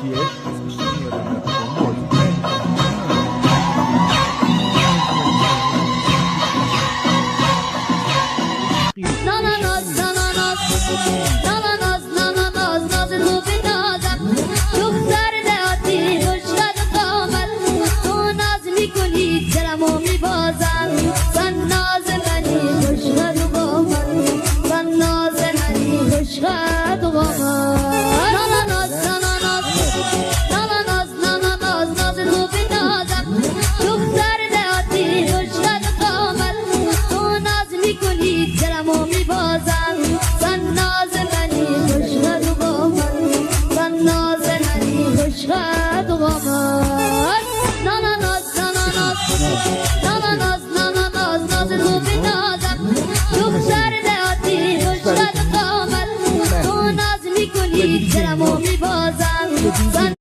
چیه؟ اسمش نمیادم رفتم بازی ناناناز ناناناز ناناناز ناناناز ناز تو بنازم دختر دهاتی خوشقد و قامت تو ناز میکنی دلمو میبازم زن ناز منی خوشقد و قامت زن ناز منی خوشقد و قامت ناناناز ناناناز ناناناز ناناناز ناز تو بنازم دختر دهاتی خوشقد و قامت تو ناز میکنی دلمو میبازم زن ناز منی خوشقد و قامت زن ناز منی خوشقد و قامت ناناناز ناناناز ناناناز ناناناز ناز تو بنازم دختر دهاتی خوشقد و قامت تو ناز میکنی دلمو میبازم